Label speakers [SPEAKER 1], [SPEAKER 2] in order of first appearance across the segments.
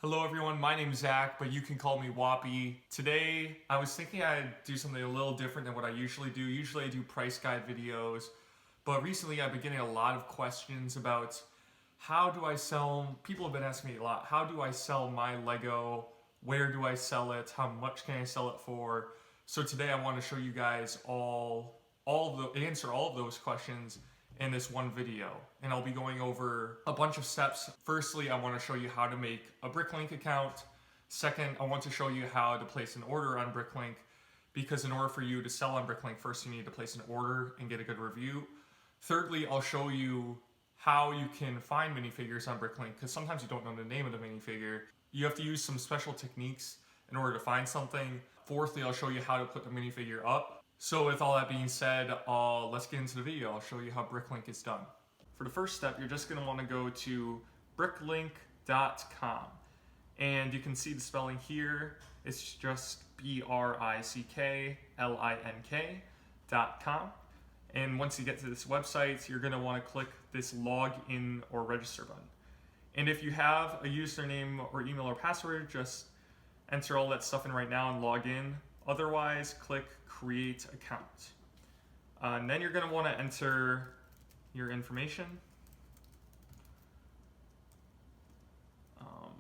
[SPEAKER 1] Hello everyone, my name is Zach, but you can call me Whoppy. Today, I was thinking I'd do something a little different than what I usually do. Usually I do price guide videos, but recently I've been getting a lot of questions about how do I sell, people have been asking me a lot, how do I sell my Lego? Where do I sell it? How much can I sell it for? So today I want to show you guys answer all of those questions in this one video, and I'll be going over a bunch of steps. Firstly, I want to show you how to make a Bricklink account. Second, I want to show you how to place an order on Bricklink, because in order for you to sell on Bricklink, first you need to place an order and get a good review. Thirdly, I'll show you how you can find minifigures on Bricklink, because sometimes you don't know the name of the minifigure. You have to use some special techniques in order to find something. Fourthly, I'll show you how to put the minifigure up. So with all that being said, let's get into the video. I'll show you how Bricklink is done. For the first step, you're just going to want to go to bricklink.com. And you can see the spelling here. It's just bricklink.com. And once you get to this website, you're going to want to click this login or register button. And if you have a username or email or password, just enter all that stuff in right now and log in. Otherwise, click create account. And then you're going to want to enter your information. I'll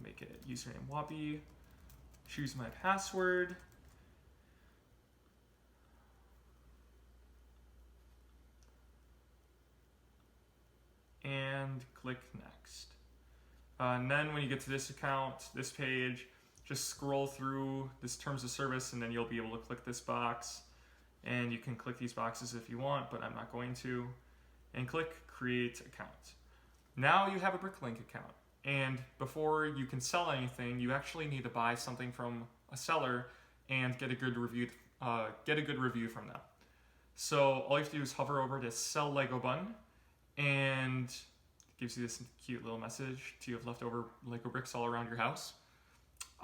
[SPEAKER 1] make it username Whoppy. Choose my password. And click next. And then when you get to this account, this page, just scroll through this terms of service, and then you'll be able to click this box. And you can click these boxes if you want, but I'm not going to. And click create account. Now you have a Bricklink account. And before you can sell anything, you actually need to buy something from a seller and get a good review from them. So all you have to do is hover over this sell Lego button, and it gives you this cute little message. Do you have leftover Lego bricks all around your house?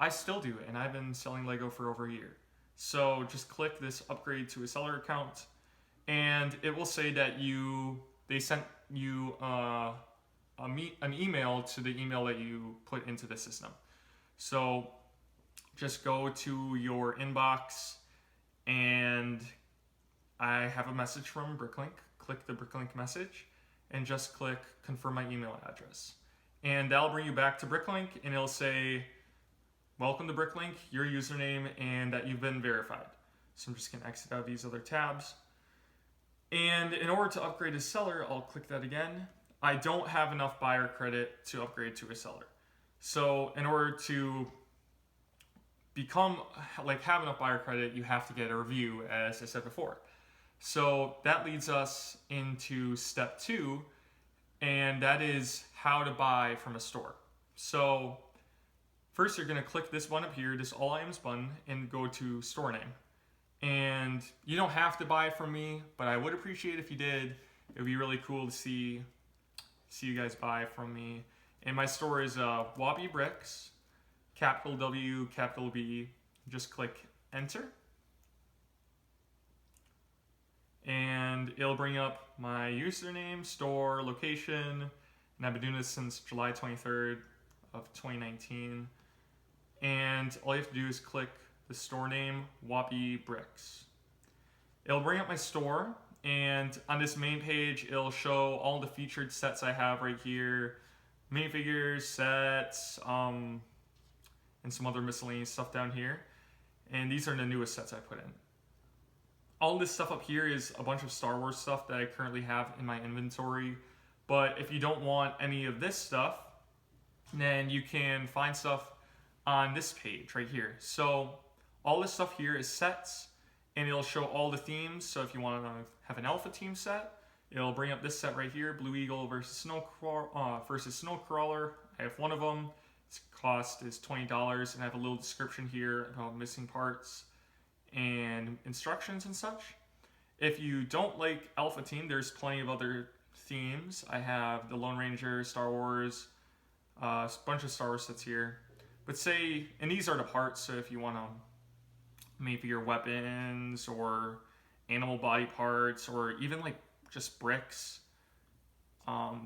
[SPEAKER 1] I still do, and I've been selling Lego for over a year. So just click this upgrade to a seller account, and it will say that they sent you an email to the email that you put into the system. So just go to your inbox, and I have a message from Bricklink. Click the Bricklink message, and just click confirm my email address. And that'll bring you back to Bricklink, and it'll say, welcome to Bricklink, your username, and that you've been verified. So I'm just going to exit out of these other tabs. And in order to upgrade as seller, I'll click that again. I don't have enough buyer credit to upgrade to a seller. So in order to have enough buyer credit, you have to get a review, as I said before. So that leads us into step 2, and that is how to buy from a store. So first, you're going to click this button up here, this All Items button, and go to Store Name. And you don't have to buy from me, but I would appreciate if you did. It would be really cool to see you guys buy from me. And my store is Whoppy Bricks, capital W, capital B. Just click Enter. And it'll bring up my username, store, location, and I've been doing this since July 23rd of 2019. And all you have to do is click the store name, Whoppy Bricks. It'll bring up my store, and on this main page, it'll show all the featured sets I have right here, minifigures, sets, and some other miscellaneous stuff down here. And these are the newest sets I put in. All this stuff up here is a bunch of Star Wars stuff that I currently have in my inventory. But if you don't want any of this stuff, then you can find stuff on this page right here. So all this stuff here is sets, and it'll show all the themes. So if you want to have an alpha team set, it'll bring up this set right here, Blue Eagle versus Snowcrawler. I have one of them. Its cost is $20, and I have a little description here about missing parts and instructions and such. If you don't like alpha team, there's plenty of other themes. I have the Lone Ranger, Star Wars, a bunch of Star Wars sets here. But and these are the parts, so if you want to maybe your weapons or animal body parts or even like just bricks,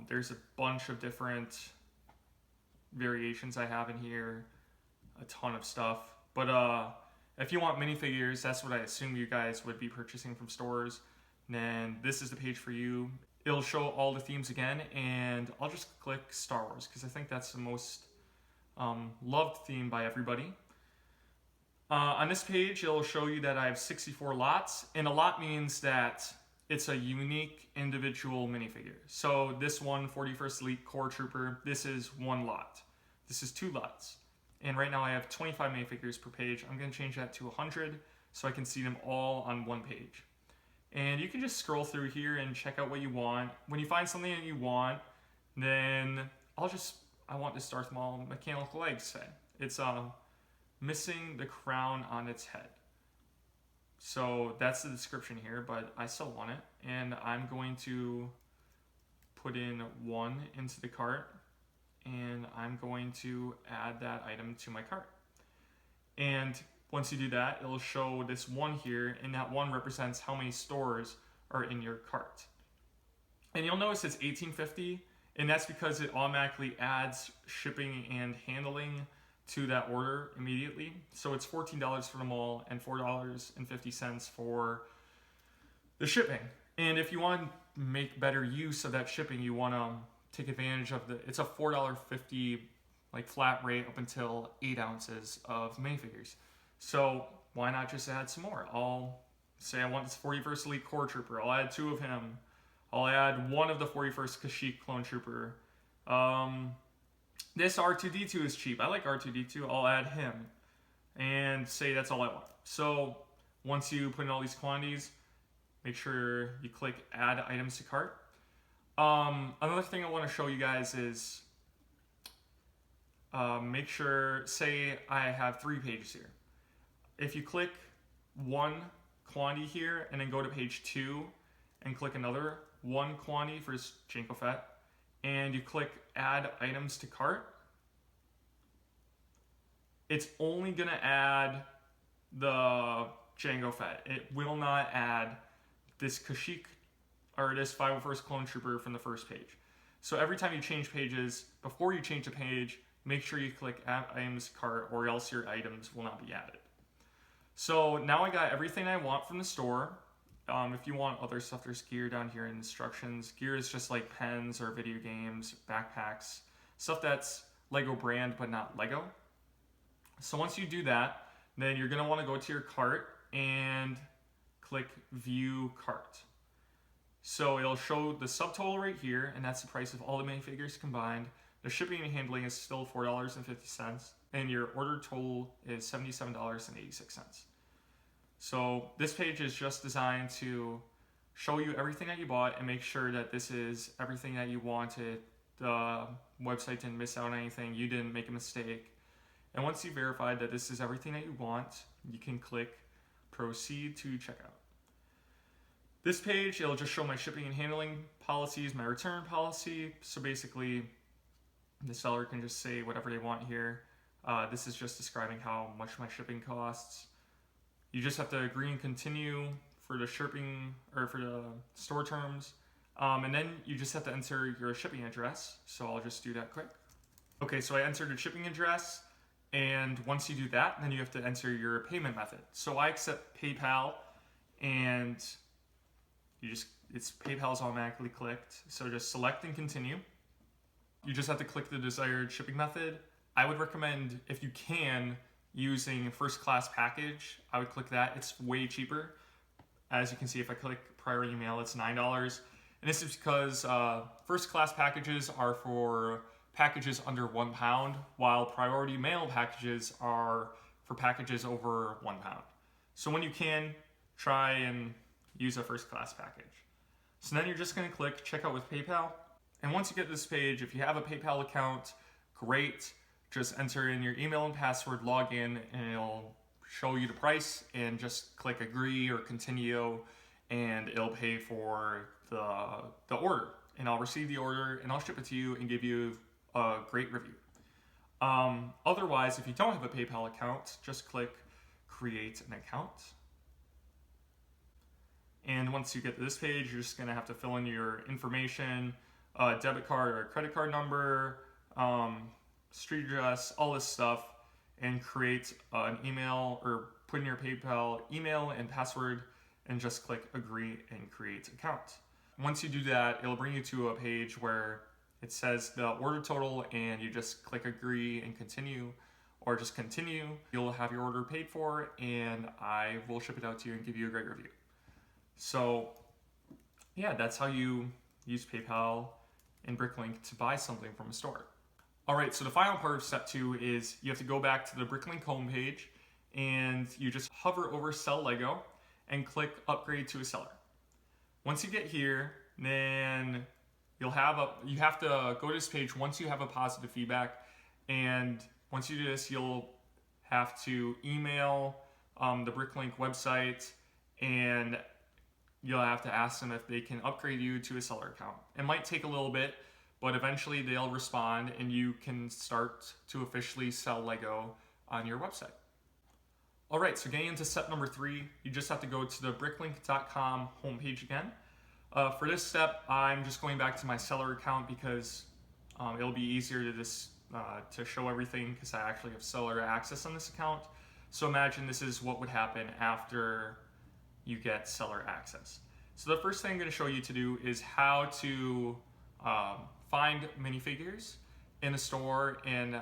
[SPEAKER 1] there's a bunch of different variations I have in here, a ton of stuff. But if you want minifigures, that's what I assume you guys would be purchasing from stores, then this is the page for you. It'll show all the themes again, and I'll just click Star Wars because I think that's the most loved theme by everybody. On this page, it'll show you that I have 64 lots, and a lot means that it's a unique individual minifigure. So this one, 41st Elite Core Trooper, this is one lot. This is 2 lots. And right now I have 25 minifigures per page. I'm going to change that to 100 so I can see them all on one page. And you can just scroll through here and check out what you want. When you find something that you want, then I want this Darth Maul mechanical legs set. It's missing the crown on its head. So that's the description here, but I still want it. And I'm going to put in 1 into the cart, and I'm going to add that item to my cart. And once you do that, it'll show this 1 here, and that 1 represents how many stores are in your cart. And you'll notice it's $18.50, and that's because it automatically adds shipping and handling to that order immediately. So it's $14 for them all and $4.50 for the shipping. And if you want to make better use of that shipping, you want to take advantage of it's a $4.50 like flat rate up until 8 ounces of minifigures. So why not just add some more? I'll say I want this 41st Elite Core Trooper. I'll add 2 of him. I'll add 1 of the 41st Kashyyyk Clone Trooper. This R2-D2 is cheap. I like R2-D2. I'll add him and say that's all I want. So once you put in all these quantities, make sure you click Add Items to Cart. Another thing I want to show you guys is make sure, say I have 3 pages here. If you click 1 quantity here and then go to page 2 and click another 1 quantity for Jango Fett, and you click Add Items to Cart, it's only going to add the Jango Fett. It will not add this Kashyyyk or this 501st Clone Trooper from the first page. So every time you change pages, before you change the page, make sure you click Add Items to Cart, or else your items will not be added. So now I got everything I want from the store. If you want other stuff, there's gear down here in instructions. Gear is just like pens or video games, backpacks, stuff that's Lego brand but not Lego. So once you do that, then you're going to want to go to your cart and click View Cart. So it'll show the subtotal right here, and that's the price of all the minifigures combined. The shipping and handling is still $4.50, and your order total is $77.86. So this page is just designed to show you everything that you bought and make sure that this is everything that you wanted. The website didn't miss out on anything. You didn't make a mistake. And once you verified that this is everything that you want, you can click Proceed to Checkout. This page, it'll just show my shipping and handling policies, my return policy. So basically, the seller can just say whatever they want here. This is just describing how much my shipping costs. You just have to agree and continue for the shipping or for the store terms. And then you just have to enter your shipping address. So I'll just do that quick. Okay, so I entered a shipping address. And once you do that, then you have to enter your payment method. So I accept PayPal, and it's PayPal's automatically clicked. So just select and continue. You just have to click the desired shipping method. I would recommend, if you can, using first class package. I would click that. It's way cheaper. As you can see, if I click priority mail, it's $9. And this is because first class packages are for packages under 1 pound, while priority mail packages are for packages over 1 pound. So when you can, try and use a first class package. So then you're just going to click Checkout with PayPal. And once you get this page, if you have a PayPal account, great. Just enter in your email and password, log in, and it'll show you the price, and just click Agree or Continue, and it'll pay for the order. And I'll receive the order, and I'll ship it to you and give you a great review. Otherwise, if you don't have a PayPal account, just click Create an Account. And once you get to this page, you're just going to have to fill in your information, debit card or credit card number, street address, all this stuff, and create an email or put in your PayPal email and password and just click agree and create account. Once you do that, it'll bring you to a page where it says the order total and you just click agree and continue, or just continue. You'll have your order paid for and I will ship it out to you and give you a great review. So yeah, that's how you use PayPal and Bricklink to buy something from a store. All right, so the final part of step 2 is you have to go back to the Bricklink homepage and you just hover over Sell Lego and click Upgrade to a Seller. Once you get here, then you have to go to this page once you have a positive feedback, and once you do this, you'll have to email the Bricklink website and you'll have to ask them if they can upgrade you to a seller account. It might take a little bit, but eventually they'll respond and you can start to officially sell Lego on your website. All right, so getting into step number 3, you just have to go to the bricklink.com homepage again. For this step, I'm just going back to my seller account because it'll be easier to just to show everything because I actually have seller access on this account. So imagine this is what would happen after you get seller access. So the first thing I'm going to show you to do is how to find minifigures in a store, and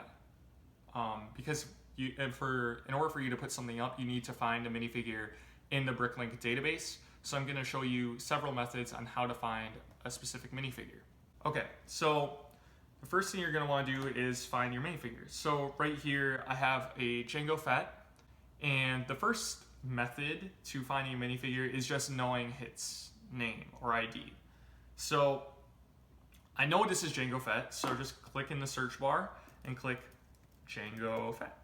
[SPEAKER 1] because in order for you to put something up, you need to find a minifigure in the Bricklink database. So I'm going to show you several methods on how to find a specific minifigure. Okay, so the first thing you're going to want to do is find your minifigures. So right here I have a Jango Fett, and the first method to finding a minifigure is just knowing its name or ID. So I know this is Jango Fett, so just click in the search bar and click Jango Fett.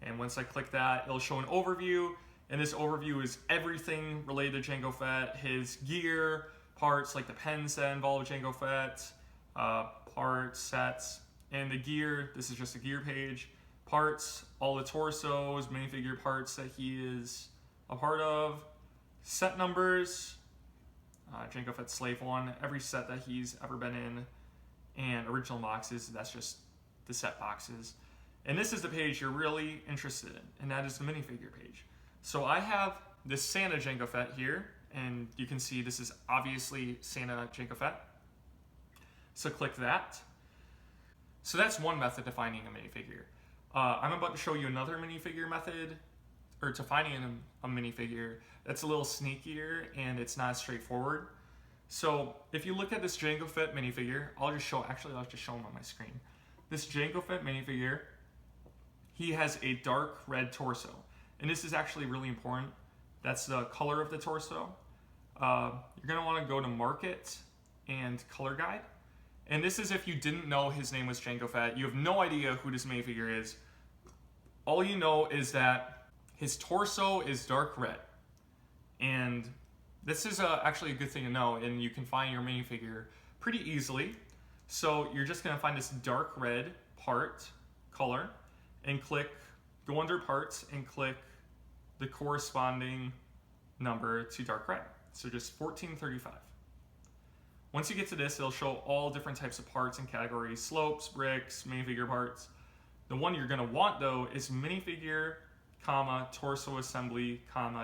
[SPEAKER 1] And once I click that, it'll show an overview, and this overview is everything related to Jango Fett, his gear, parts like the pens that involve Jango Fett, parts, sets, and the gear. This is just a gear page. Parts, all the torsos, minifigure parts that he is a part of, set numbers, Jango Fett Slave 1, every set that he's ever been in, and original boxes, that's just the set boxes. And this is the page you're really interested in, and that is the minifigure page. So I have this Santa Jango Fett here, and you can see this is obviously Santa Jango Fett. So click that. So that's one method to finding a minifigure. I'm about to show you another minifigure method, or to finding a minifigure that's a little sneakier and it's not straightforward. So if you look at this Jango Fett minifigure, I'll just show him on my screen. This Jango Fett minifigure, he has a dark red torso. And this is actually really important. That's the color of the torso. You're gonna wanna go to Market and Color Guide. And this is if you didn't know his name was Jango Fett. You have no idea who this minifigure is. All you know is that his torso is dark red. And this is actually a good thing to know, and you can find your minifigure pretty easily. So you're just gonna find this dark red part color and go under parts and click the corresponding number to dark red. So just 1435. Once you get to this, it'll show all different types of parts and categories: slopes, bricks, minifigure parts. The one you're gonna want though is minifigure, torso assembly,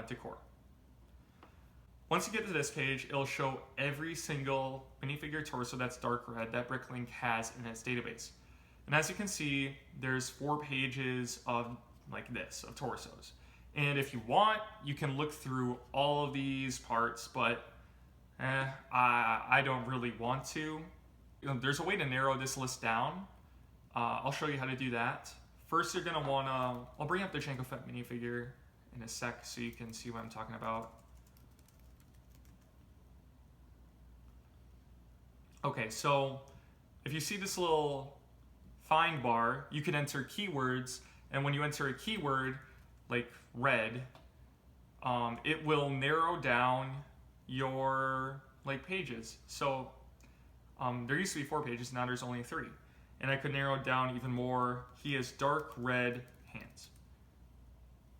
[SPEAKER 1] decor. Once you get to this page, it'll show every single minifigure torso that's dark red that Bricklink has in its database. And as you can see, there's 4 pages of like this, of torsos. And if you want, you can look through all of these parts, but I don't really want to. There's a way to narrow this list down. I'll show you how to do that. First, you're gonna wanna, I'll bring up the Jango Fett minifigure in a sec so you can see what I'm talking about. Okay, so if you see this little find bar, you can enter keywords, and when you enter a keyword, like red, it will narrow down your pages. So there used to be 4 pages, now there's only 3. And I could narrow it down even more. He has dark red hands.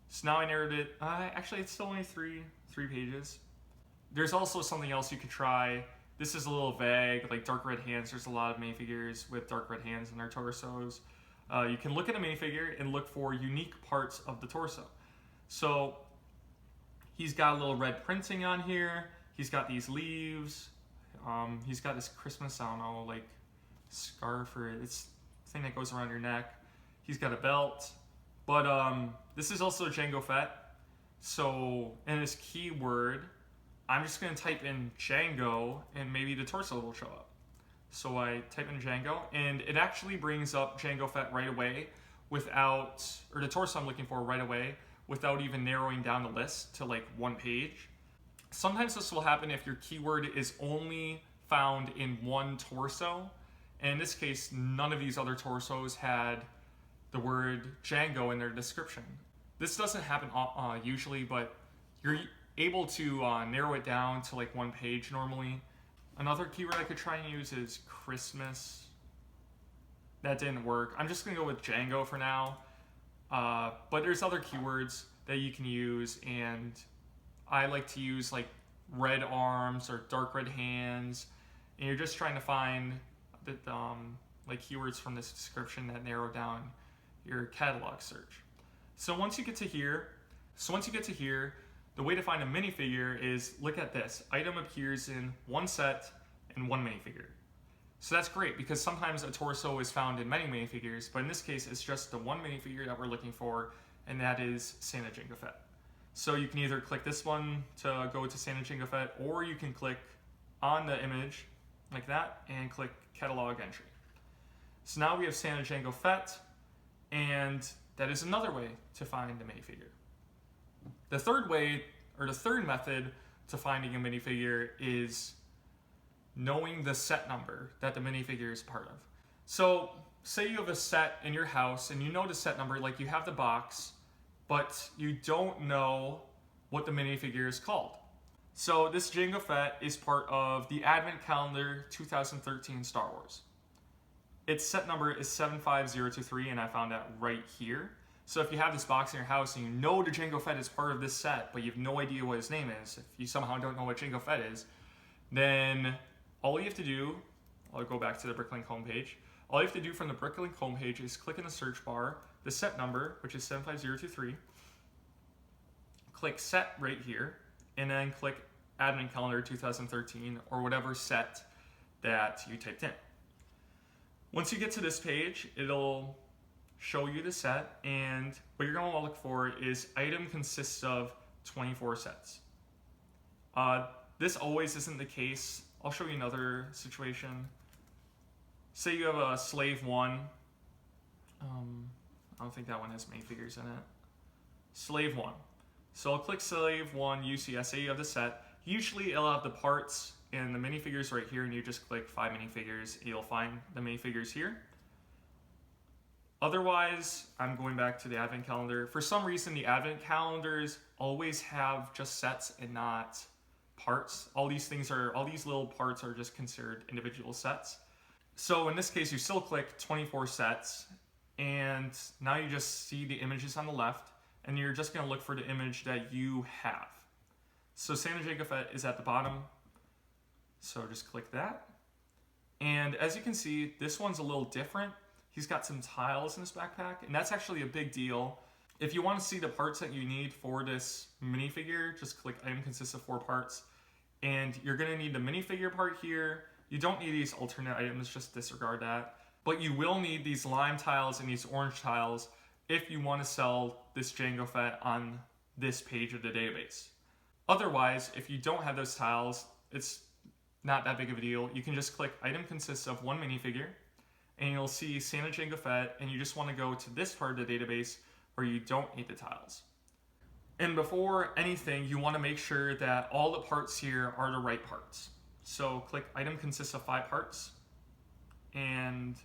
[SPEAKER 1] So now I narrowed it, actually it's still only 3 pages. There's also something else you could try this is a little vague, like dark red hands. There's a lot of minifigures with dark red hands in their torsos. You can look at a minifigure and look for unique parts of the torso. So he's got a little red printing on here. He's got these leaves. He's got this Christmas, I don't know, like scarf or it's thing that goes around your neck. He's got a belt. But this is also Jango Fett. So in this keyword, I'm just going to type in Django and maybe the torso will show up. So I type in Django and it actually brings up Jango Fett right away without, or the torso I'm looking for right away without even narrowing down the list to like one page. Sometimes this will happen if your keyword is only found in one torso. And in this case, none of these other torsos had the word Django in their description. This doesn't happen usually, but you're able to narrow it down to like one page normally. Another keyword I could try and use is Christmas. That didn't work. I'm just gonna go with Django for now. But there's other keywords that you can use, and I like to use like red arms or dark red hands, and you're just trying to find the, like keywords from this description that narrow down your catalog search. So once you get to here, the way to find a minifigure is look at this. Item appears in one set and one minifigure. So that's great because sometimes a torso is found in many minifigures, but in this case it's just the one minifigure that we're looking for, and that is Santa Jango Fett. So you can either click this one to go to Santa Jango Fett, or you can click on the image like that and click catalog entry. So now we have Santa Jango Fett, and that is another way to find a minifigure. The third way, or the third method to finding a minifigure is knowing the set number that the minifigure is part of. So say you have a set in your house and you know the set number, like you have the box, but you don't know what the minifigure is called. So this Jango Fett is part of the Advent Calendar 2013 Star Wars. Its set number is 75023, and I found that right here. So if you have this box in your house and you know the Jango Fett is part of this set, but you have no idea what his name is, if you somehow don't know what Jango Fett is, then all you have to do, I'll go back to the Bricklink homepage, all you have to do from the Bricklink homepage is click in the search bar, the set number, which is 75023, click set right here, and then click Advent Calendar 2013 or whatever set that you typed in. Once you get to this page, it'll show you the set, and what you're going to look for is item consists of 24 sets. This always isn't the case. I'll show you another situation. Say you have a Slave 1. I don't think that one has minifigures in it. Slave 1. So I'll click Slave 1 UCS. Say you have the set. Usually it'll have the parts and the minifigures right here, and you just click 5 minifigures. You'll find the minifigures here. Otherwise, I'm going back to the Advent Calendar. For some reason, the Advent Calendars always have just sets and not parts. All these little parts are just considered individual sets. So in this case, you still click 24 sets, and now you just see the images on the left, and you're just gonna look for the image that you have. So Santa Jango Fett is at the bottom, so just click that. And as you can see, this one's a little different. He's got some tiles in his backpack, and that's actually a big deal. If you want to see the parts that you need for this minifigure, just click item consists of 4 parts. And you're going to need the minifigure part here. You don't need these alternate items, just disregard that. But you will need these lime tiles and these orange tiles if you want to sell this Jango Fett on this page of the database. Otherwise, if you don't have those tiles, it's not that big of a deal. You can just click item consists of 1 minifigure, and you'll see Santa Jango Fett, and you just want to go to this part of the database where you don't need the tiles. And before anything, you want to make sure that all the parts here are the right parts. So click item consists of 5 parts, and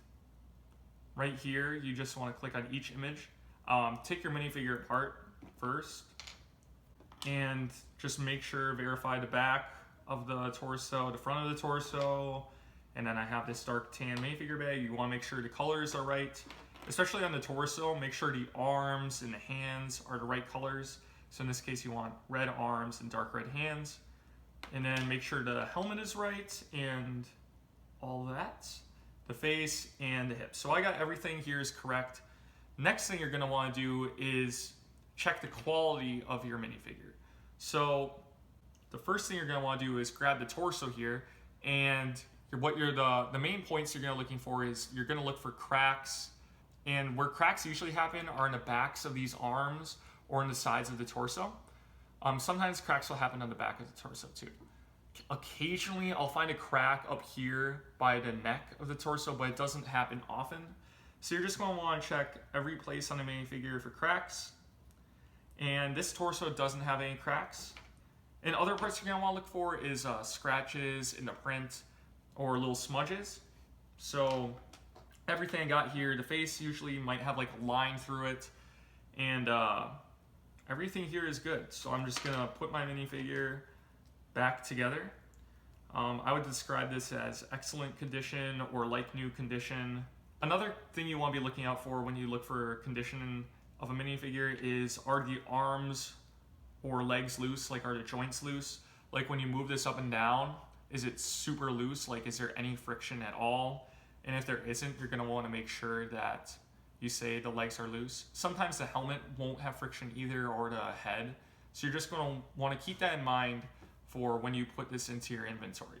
[SPEAKER 1] right here, you just want to click on each image. Take your minifigure apart first, and just make sure, verify the back of the torso, the front of the torso, and then I have this dark tan minifigure bag. You want to make sure the colors are right, especially on the torso. Make sure the arms and the hands are the right colors. So in this case, you want red arms and dark red hands. And then make sure the helmet is right and all that. The face and the hips. So I got everything here is correct. Next thing you're going to want to do is check the quality of your minifigure. So the first thing you're going to want to do is grab the torso here, and the main points you're going to looking for is you're going to look for cracks, and where cracks usually happen are in the backs of these arms or in the sides of the torso. Sometimes cracks will happen on the back of the torso too. Occasionally I'll find a crack up here by the neck of the torso, but it doesn't happen often. So you're just going to want to check every place on the minifigure for cracks. And this torso doesn't have any cracks. And other parts you're going to want to look for is scratches in the print or little smudges. So everything I got here, the face usually might have like a line through it, and everything here is good. So I'm just going to put my minifigure back together. I would describe this as excellent condition or like new condition. Another thing you want to be looking out for when you look for condition of a minifigure is, are the arms or legs loose? Like, are the joints loose? Like when you move this up and down, is it super loose? Like, is there any friction at all? And if there isn't, you're going to want to make sure that you say the legs are loose. Sometimes the helmet won't have friction either, or the head. So you're just going to want to keep that in mind for when you put this into your inventory.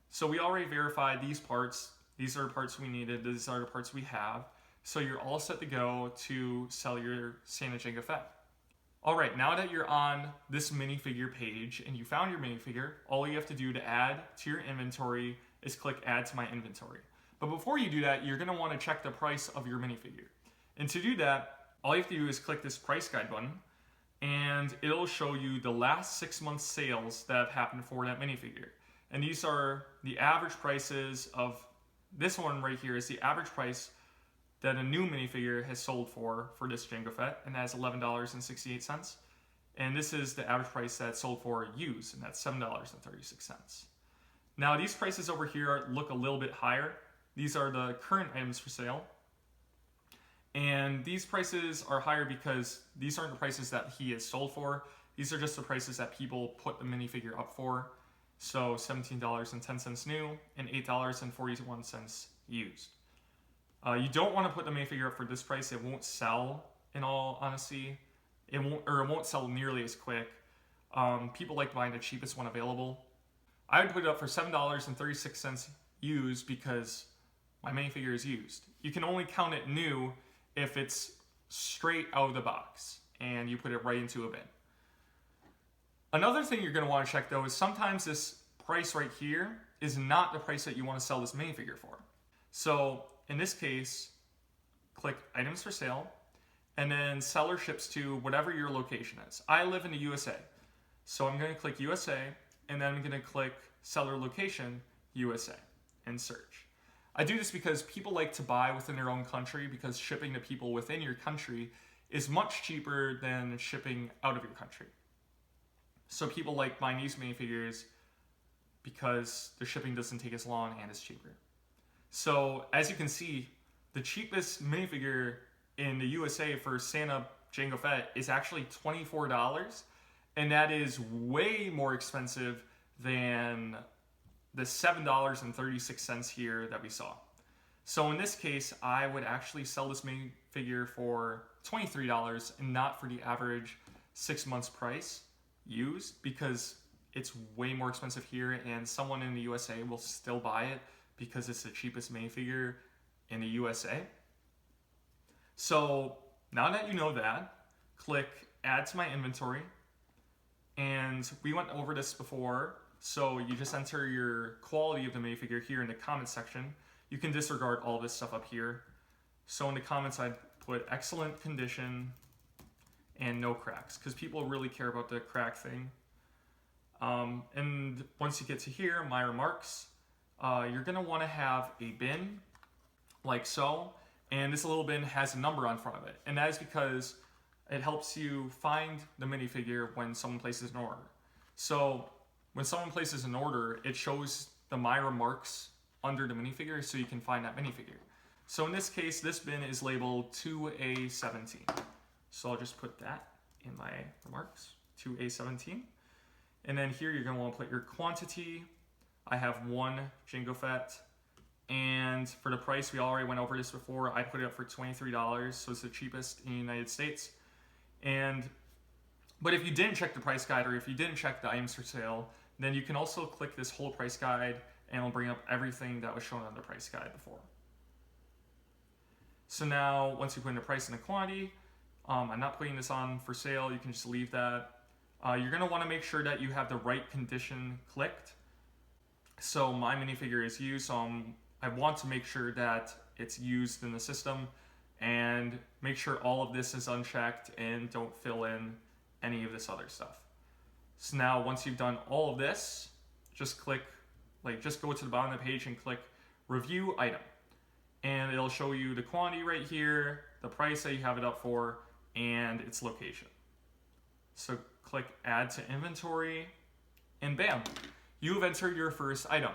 [SPEAKER 1] So we already verified these parts. These are the parts we needed. These are the parts we have. So you're all set to go to sell your Santa Jango Fett. All right, now that you're on this minifigure page and you found your minifigure, all you have to do to add to your inventory is click Add to My Inventory. But before you do that, you're going to want to check the price of your minifigure. And to do that, all you have to do is click this price guide button, and it'll show you the last 6 months sales that have happened for that minifigure. And these are the average prices of this one right here is the average price that a new minifigure has sold for this Jango Fett, and that's $11.68. And this is the average price that's sold for used, and that's $7.36. Now these prices over here look a little bit higher. These are the current items for sale. And these prices are higher because these aren't the prices that he is sold for. These are just the prices that people put the minifigure up for. So $17.10 new and $8.41 used. You don't want to put the minifigure up for this price. It won't sell, in all honesty. It won't sell nearly as quick. People like buying the cheapest one available. I would put it up for $7.36 used because my minifigure is used. You can only count it new if it's straight out of the box and you put it right into a bin. Another thing you're going to want to check though is sometimes this price right here is not the price that you want to sell this minifigure for. So in this case, click Items for Sale, and then Seller ships to whatever your location is. I live in the USA, so I'm going to click USA, and then I'm going to click Seller Location, USA, and search. I do this because people like to buy within their own country, because shipping to people within your country is much cheaper than shipping out of your country. So people like buying these minifigures because the shipping doesn't take as long and is cheaper. So as you can see, the cheapest minifigure in the USA for Santa Jango Fett is actually $24, and that is way more expensive than the $7.36 here that we saw. So in this case, I would actually sell this minifigure for $23 and not for the average 6 months price used, because it's way more expensive here, and someone in the USA will still buy it because it's the cheapest minifigure in the USA. So now that you know that, click Add to My Inventory. And we went over this before, so you just enter your quality of the minifigure here in the comments section. You can disregard all this stuff up here. So in the comments, I'd put excellent condition and no cracks, because people really care about the crack thing. And once you get to here, my remarks, you're going to want to have a bin like so, and this little bin has a number on front of it, and that is because it helps you find the minifigure when someone places an order. So when someone places an order, it shows the My Remarks under the minifigure so you can find that minifigure. So in this case, this bin is labeled 2A17. So I'll just put that in my remarks, 2A17. And then here you're going to want to put your quantity. I have 1 Jango Fett. And for the price, we already went over this before. I put it up for $23, so it's the cheapest in the United States. But if you didn't check the price guide, or if you didn't check the items for sale, then you can also click this whole price guide and it'll bring up everything that was shown on the price guide before. So now, once you put in the price and the quantity, I'm not putting this on for sale, you can just leave that. You're going to want to make sure that you have the right condition clicked. So my minifigure is used, so I want to make sure that it's used in the system, and make sure all of this is unchecked and don't fill in any of this other stuff. So now once you've done all of this, just go to the bottom of the page and click Review Item. And it'll show you the quantity right here, the price that you have it up for, and its location. So click Add to Inventory, and bam, you have entered your first item.